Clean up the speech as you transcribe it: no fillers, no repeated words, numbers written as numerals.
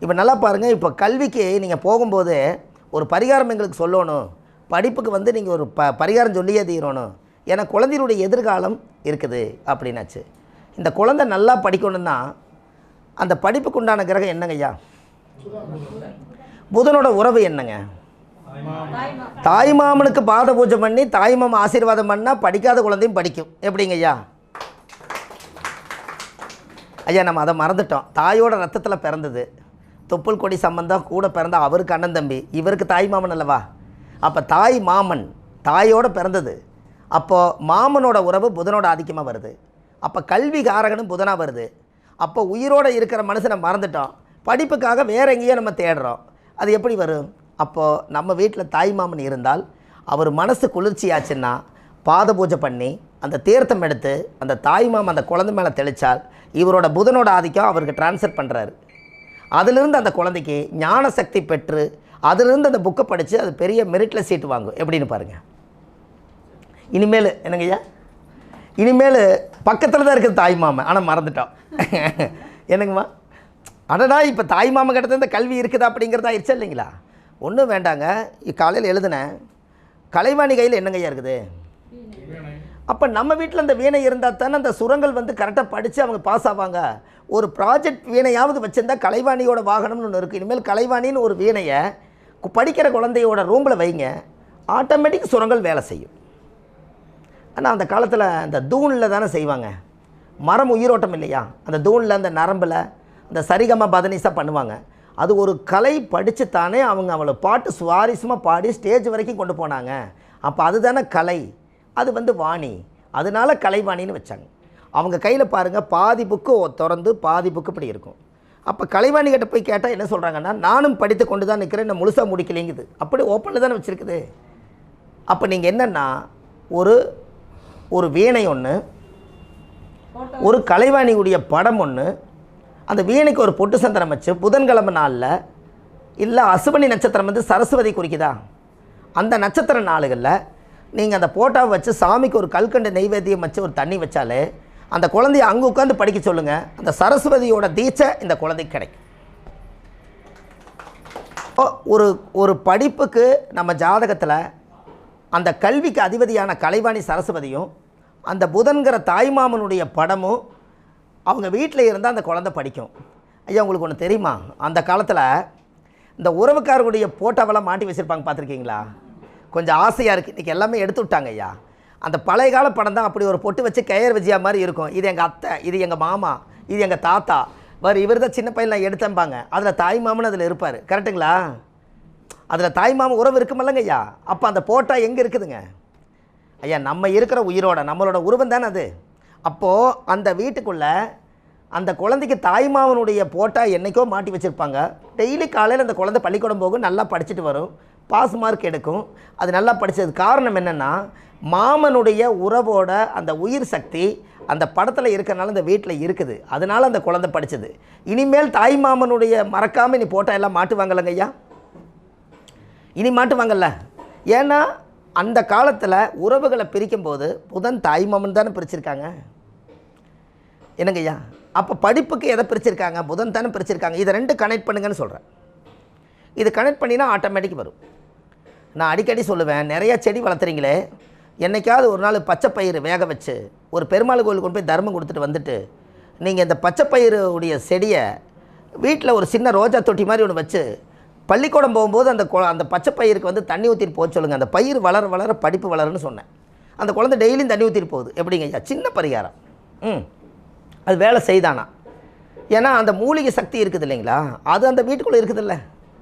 இப்போ நல்லா பாருங்கள், இப்போ கல்விக்கு நீங்கள் போகும்போது ஒரு பரிகாரம் எங்களுக்கு சொல்லணும், படிப்புக்கு வந்து நீங்கள் ஒரு பரிகாரம் சொல்லியே தீரணும், ஏன்னா குழந்தையுடைய எதிர்காலம் இருக்குது அப்படின்னாச்சு. இந்த குழந்தை நல்லா படிக்கணும்னா அந்த படிப்புக்கு உண்டான கிரகம் என்னங்க ஐயா? புதனோட உறவு என்னங்க? தாய்மாமனுக்கு பாத பூஜை பண்ணி தாய்மாமன் ஆசீர்வாதம் பண்ணால் படிக்காத குழந்தையும் படிக்கும். எப்படிங்க ஐயா? ஐயா நம்ம அதை மறந்துட்டோம். தாயோட ரத்தத்தில் பிறந்தது, தொப்புள் கொடி சம்பந்தம் கூட பிறந்த அவருக்கு அண்ணன் தம்பி, இவருக்கு தாய் மாமன் அல்லவா? அப்போ தாய் மாமன் தாயோடு பிறந்தது, அப்போது மாமனோட உறவு புதனோட அதிகமாக வருது. அப்போ கல்வி காரகனும் புதனாக வருது. அப்போ உயிரோடு இருக்கிற மனுஷனை மறந்துட்டோம், படிப்புக்காக வேறு எங்கேயோ நம்ம தேடுறோம். அது எப்படி வரும்? அப்போது நம்ம வீட்டில் தாய் மாமன் இருந்தால் அவர் மனசு குளிர்ச்சியாச்சுன்னா பாத பூஜை பண்ணி அந்த தீர்த்தம் எடுத்து அந்த தாய் மாமன் அந்த குழந்தை மேலே தெளித்தால் இவரோட புதனோட ஆதிக்கம் அவருக்கு ட்ரான்ஸ்ஃபர் பண்ணுறாரு. அதிலிருந்து அந்த குழந்தைக்கு ஞான சக்தி பெற்று அதிலிருந்து அந்த புக்கை படித்து அது பெரிய மெரிட்டில் சீட்டு வாங்கும். எப்படின்னு பாருங்கள். இனிமேல் என்னங்கய்யா, இனிமேல் பக்கத்தில் தான் இருக்குது தாய் மாமன், ஆனால் மறந்துட்டோம். என்னங்கம்மா? அடடா இப்போ தாய் மாமன் கிட்ட இந்த கல்வி இருக்குதா அப்படிங்கிறதா ஆயிடுச்சு இல்லைங்களா? ஒன்றும் வேண்டாங்க. காலையில் எழுதுனேன், கலைவாணி கையில் என்னங்கய்யா இருக்குது? அப்போ நம்ம வீட்டில் அந்த வீணை இருந்தால் தானே அந்த சுரங்கள் வந்து கரெக்டாக படித்து அவங்க பாஸ் ஆவாங்க. ஒரு ப்ராஜெக்ட் வீணையாவது வச்சுருந்தா கலைவாணியோட வாகனம்னு ஒன்று இருக்குது. இனிமேல் கலைவாணின்னு ஒரு வீணையை படிக்கிற குழந்தையோட ரூமில் வைங்க, ஆட்டோமேட்டிக் சுரங்கள் வேலை செய்யும். ஆனால் அந்த காலத்தில் அந்த தூணில் தானே செய்வாங்க, மரம் உயிரோட்டம் இல்லையா? அந்த தூணில் அந்த நரம்பில் அந்த சரிகம பதனிஸாக பண்ணுவாங்க. அது ஒரு கலை படித்து தானே அவங்க அவளை பாட்டு சுவாரஸ்யமாக பாடி ஸ்டேஜ் வரைக்கும் கொண்டு போனாங்க. அப்போ அதுதானே கலை, அது வந்து வாணி, அதனால கலைவாணின்னு வச்சாங்க. அவங்க கையில் பாருங்கள், பாதி புக்கு திறந்து பாதி புக்கு இப்படி இருக்கும். அப்போ கலைவாணி கிட்ட போய் கேட்டால் என்ன சொல்கிறாங்கன்னா, நானும் படித்து கொண்டு தான் நிற்கிறேன், நான் முழுசாக முடிக்கலைங்குது. அப்படி ஓப்பனில் தானே வச்சுருக்குது. அப்போ நீங்கள் என்னென்னா ஒரு வீணை ஒன்று, ஒரு கலைவாணியுடைய படம் ஒன்று, அந்த வீணைக்கு ஒரு பொட்டு சந்திரம் வச்சு புதன்கிழமை நாளில் இல்லை அசுவனி நட்சத்திரம் வந்து சரஸ்வதி குறிக்குதா, அந்த நட்சத்திர நாளுகளில் நீங்கள் அந்த போட்டோவை வச்சு சாமிக்கு ஒரு கல்கண்டு நெய்வேத்தியம் வச்சு ஒரு தண்ணி வச்சாலே அந்த குழந்தைய அங்கே உட்காந்து படிக்க சொல்லுங்கள், அந்த சரஸ்வதியோட தீட்சை இந்த குழந்தைக்கு கிடைக்கும். ஒரு படிப்புக்கு நம்ம ஜாதகத்தில் அந்த கல்விக்கு அதிபதியான கலைவாணி சரஸ்வதியும் அந்த புதன்கிற தாய்மாமனுடைய படமும் அவங்க வீட்டில் இருந்தால் அந்த குழந்தை படிக்கும். ஐயா உங்களுக்கு ஒன்று தெரியுமா? அந்த காலத்தில் இந்த உறவுக்காரர்களுடைய போட்டோவெல்லாம் மாட்டி வச்சுருப்பாங்க, பார்த்துருக்கீங்களா? கொஞ்சம் ஆசையாக இருக்குது. இன்றைக்கி எல்லாமே எடுத்து விட்டாங்க ஐயா. அந்த பழைய கால படம் தான் அப்படி ஒரு பொட்டு வச்சு கயர் விஜயா மாதிரி இருக்கும். இது எங்கள் அத்தை, இது எங்கள் மாமா, இது எங்கள் தாத்தா, இவர் தான் சின்ன பையன் நான் எடுத்தேன்பாங்க. அதில் தாய் மாமன் அதில் இருப்பார். கரெக்டுங்களா? அதில் தாய் மாமன் உறவு இருக்குமில்லங்க ஐயா. அப்போ அந்த போட்டோ எங்கே இருக்குதுங்க ஐயா? நம்ம இருக்கிற உயிரோட நம்மளோட உருவம் தானே அது. அப்போது அந்த வீட்டுக்குள்ளே அந்த குழந்தைக்கு தாய்மாவனுடைய போட்டா என்றைக்கோ மாட்டி வச்சுருப்பாங்க. டெய்லி காலையில் அந்த குழந்தை பள்ளிக்கூடம் போகும், நல்லா படிச்சுட்டு வரும், பாஸ் மார்க் எடுக்கும். அது நல்லா படித்தது காரணம் என்னென்னா, மாமனுடைய உறவோட அந்த உயிர் சக்தி அந்த படத்தில் இருக்கிறனால அந்த வீட்டில் இருக்குது. அதனால் அந்த குழந்தை படித்தது. இனிமேல் தாய் மாமனுடைய மறக்காமல் இனி போட்டா எல்லாம் மாட்டுவாங்கல்லங்க ஐயா? இனி மாட்டுவாங்கல்ல. ஏன்னா அந்த காலத்தில் உறவுகளை பிரிக்கும்போது புதன் தாய் மாமன் தானே பிரிச்சிருக்காங்க. என்னங்க ஐயா? அப்போ படிப்புக்கு எதை பிரிச்சிருக்காங்க? புதன் தானே பிரிச்சிருக்காங்க. இதை ரெண்டு கனெக்ட் பண்ணுங்கன்னு சொல்கிறேன். இது கனெக்ட் பண்ணினா ஆட்டோமேட்டிக் வரும். நான் அடிக்கடி சொல்லுவேன், நிறையா செடி வளர்த்துறீங்களே, என்றைக்காவது ஒரு நாள் பச்சைப்பயிறு வேக வச்சு ஒரு பெருமாள் கோயிலுக்கு கொண்டு போய் தர்மம் கொடுத்துட்டு வந்துட்டு நீங்கள் இந்த பச்சைப்பயிறுடைய செடியை வீட்டில் ஒரு சின்ன ரோஜா தொட்டி மாதிரி ஒன்று வச்சு பள்ளிக்கூடம் போகும்போது அந்த பச்சைப்பயிருக்கு வந்து தண்ணி ஊற்றிட்டு போக சொல்லுங்கள். அந்த பயிர் வளர வளர படிப்பு வளருன்னு சொன்னேன். அந்த குழந்தை டெய்லியும் தண்ணி ஊற்றிட்டு போகுது. எப்படிங்க ஐயா? சின்ன பரிகாரம். அது வேலை செய்தானா? ஏன்னா அந்த மூலிகை சக்தி இருக்குது இல்லைங்களா, அது அந்த வீட்டுக்குள்ளே இருக்குதில்ல.